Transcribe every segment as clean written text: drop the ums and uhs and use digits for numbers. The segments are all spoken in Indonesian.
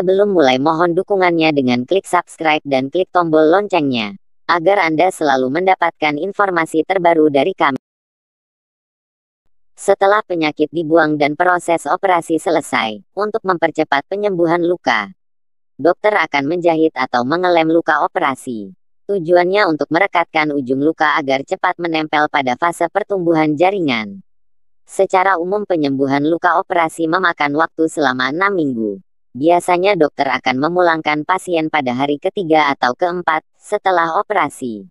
Sebelum mulai mohon dukungannya dengan klik subscribe dan klik tombol loncengnya, agar Anda selalu mendapatkan informasi terbaru dari kami. Setelah penyakit dibuang dan proses operasi selesai, untuk mempercepat penyembuhan luka, dokter akan menjahit atau mengelem luka operasi. Tujuannya untuk merekatkan ujung luka agar cepat menempel pada fase pertumbuhan jaringan. Secara umum penyembuhan luka operasi memakan waktu selama 6 minggu. Biasanya dokter akan memulangkan pasien pada hari ketiga atau keempat setelah operasi.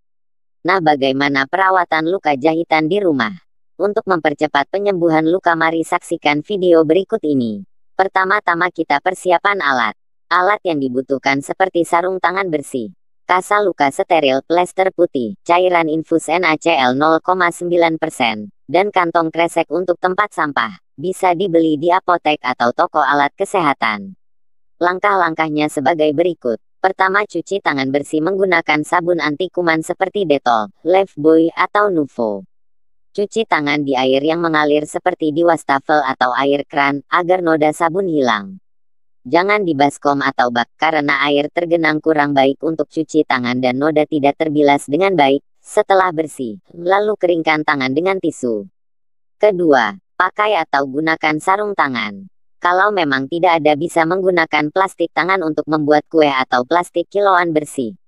Nah, bagaimana perawatan luka jahitan di rumah? Untuk mempercepat penyembuhan luka, mari saksikan video berikut ini. Pertama-tama kita persiapan alat. Alat yang dibutuhkan seperti sarung tangan bersih, kasa luka steril, plester putih, cairan infus NaCl 0,9%, dan kantong kresek untuk tempat sampah. Bisa dibeli di apotek atau toko alat kesehatan. Langkah-langkahnya sebagai berikut. Pertama, cuci tangan bersih menggunakan sabun anti kuman seperti Dettol, Lifebuoy, atau Nuvo. Cuci tangan di air yang mengalir seperti di wastafel atau air kran, agar noda sabun hilang. Jangan di baskom atau bak, karena air tergenang kurang baik untuk cuci tangan dan noda tidak terbilas dengan baik. Setelah bersih, lalu keringkan tangan dengan tisu. Kedua, pakai atau gunakan sarung tangan. Kalau memang tidak ada, bisa menggunakan plastik tangan untuk membuat kue atau plastik kiloan bersih.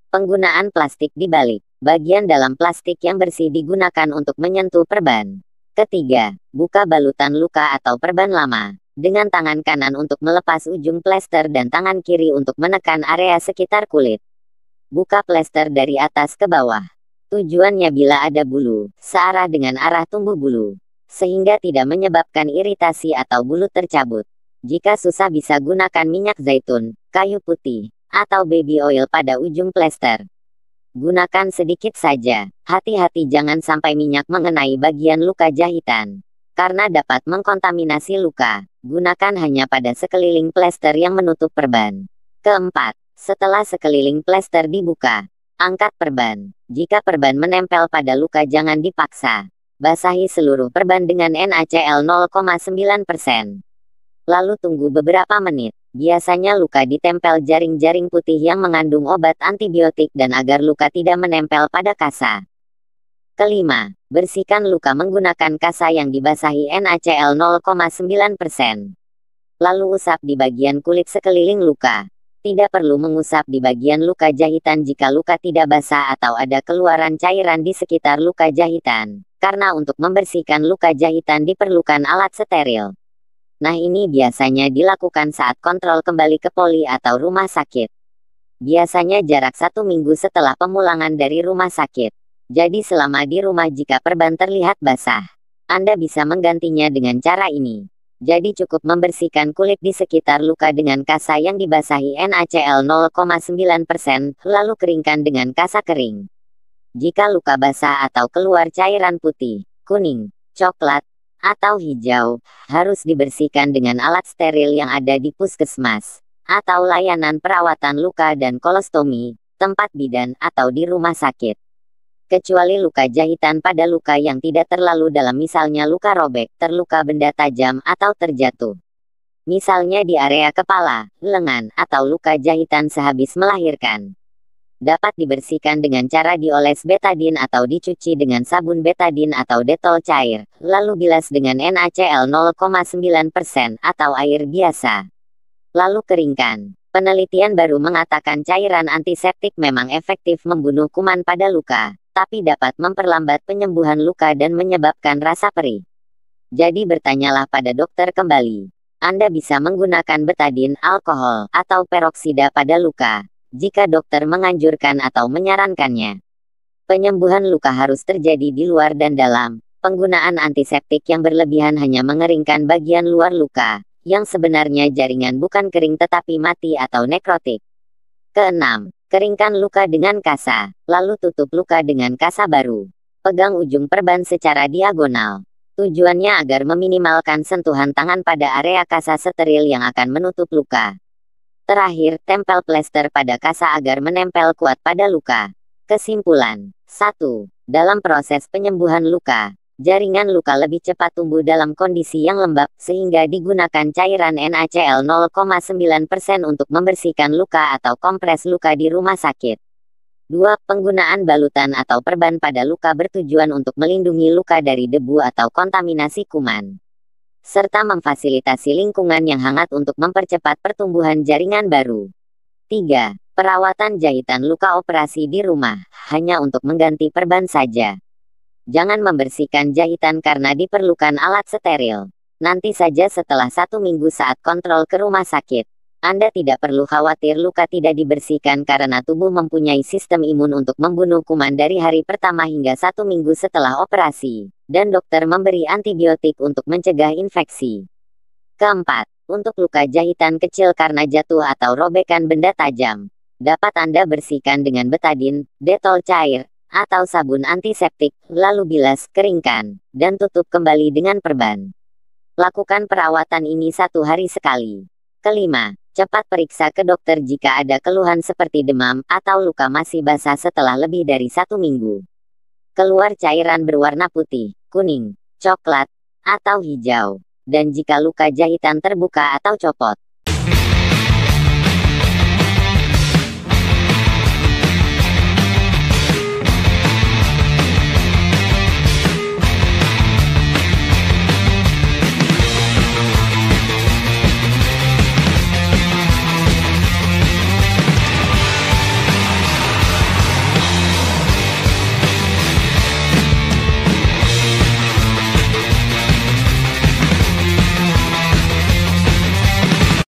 Penggunaan plastik dibalik. Bagian dalam plastik yang bersih digunakan untuk menyentuh perban. Ketiga, buka balutan luka atau perban lama. Dengan tangan kanan untuk melepas ujung plester dan tangan kiri untuk menekan area sekitar kulit. Buka plester dari atas ke bawah. Tujuannya bila ada bulu, searah dengan arah tumbuh bulu, sehingga tidak menyebabkan iritasi atau bulu tercabut. Jika susah, bisa gunakan minyak zaitun, kayu putih, atau baby oil pada ujung plester. Gunakan sedikit saja. Hati-hati jangan sampai minyak mengenai bagian luka jahitan, karena dapat mengkontaminasi luka. Gunakan hanya pada sekeliling plester yang menutup perban. Keempat, setelah sekeliling plester dibuka, angkat perban. Jika perban menempel pada luka, jangan dipaksa. Basahi seluruh perban dengan NaCl 0,9%. Lalu tunggu beberapa menit. Biasanya luka ditempel jaring-jaring putih yang mengandung obat antibiotik dan agar luka tidak menempel pada kasa. Kelima, bersihkan luka menggunakan kasa yang dibasahi NaCl 0,9%. Lalu usap di bagian kulit sekeliling luka. Tidak perlu mengusap di bagian luka jahitan jika luka tidak basah atau ada keluaran cairan di sekitar luka jahitan. Karena untuk membersihkan luka jahitan diperlukan alat steril. Nah, ini biasanya dilakukan saat kontrol kembali ke poli atau rumah sakit. Biasanya jarak 1 minggu setelah pemulangan dari rumah sakit. Jadi selama di rumah jika perban terlihat basah, Anda bisa menggantinya dengan cara ini. Jadi cukup membersihkan kulit di sekitar luka dengan kasa yang dibasahi NaCl 0,9%, lalu keringkan dengan kasa kering. Jika luka basah atau keluar cairan putih, kuning, coklat, atau hijau, harus dibersihkan dengan alat steril yang ada di puskesmas, atau layanan perawatan luka dan kolostomi, tempat bidan, atau di rumah sakit. Kecuali luka jahitan pada luka yang tidak terlalu dalam, misalnya luka robek, terluka benda tajam, atau terjatuh. Misalnya di area kepala, lengan, atau luka jahitan sehabis melahirkan. Dapat dibersihkan dengan cara dioles betadine atau dicuci dengan sabun betadine atau Dettol cair, lalu bilas dengan NaCl 0,9% atau air biasa. Lalu keringkan. Penelitian baru mengatakan cairan antiseptik memang efektif membunuh kuman pada luka, tapi dapat memperlambat penyembuhan luka dan menyebabkan rasa perih. Jadi bertanyalah pada dokter kembali. Anda bisa menggunakan betadine, alkohol, atau peroksida pada luka, jika dokter menganjurkan atau menyarankannya. Penyembuhan luka harus terjadi di luar dan dalam. Penggunaan antiseptik yang berlebihan hanya mengeringkan bagian luar luka, yang sebenarnya jaringan bukan kering tetapi mati atau nekrotik. Keenam, keringkan luka dengan kasa, lalu tutup luka dengan kasa baru. Pegang ujung perban secara diagonal. Tujuannya agar meminimalkan sentuhan tangan pada area kasa steril yang akan menutup luka. Terakhir, tempel plester pada kasa agar menempel kuat pada luka. Kesimpulan. 1. Dalam proses penyembuhan luka, Jaringan luka lebih cepat tumbuh dalam kondisi yang lembab, sehingga digunakan cairan NaCl 0,9% untuk membersihkan luka atau kompres luka di rumah sakit. 2. Penggunaan balutan atau perban pada luka bertujuan untuk melindungi luka dari debu atau kontaminasi kuman, serta memfasilitasi lingkungan yang hangat untuk mempercepat pertumbuhan jaringan baru. 3. Perawatan jahitan luka operasi di rumah, hanya untuk mengganti perban saja. Jangan membersihkan jahitan karena diperlukan alat steril. Nanti saja setelah 1 minggu saat kontrol ke rumah sakit. Anda tidak perlu khawatir luka tidak dibersihkan karena tubuh mempunyai sistem imun untuk membunuh kuman dari hari pertama hingga 1 minggu setelah operasi, dan dokter memberi antibiotik untuk mencegah infeksi. Keempat, untuk luka jahitan kecil karena jatuh atau robekan benda tajam, dapat Anda bersihkan dengan betadin, detol cair, atau sabun antiseptik, lalu bilas, keringkan, dan tutup kembali dengan perban. Lakukan perawatan ini 1 hari sekali. Kelima, cepat periksa ke dokter jika ada keluhan seperti demam atau luka masih basah setelah lebih dari 1 minggu. Keluar cairan berwarna putih, kuning, coklat, atau hijau. Dan jika luka jahitan terbuka atau copot,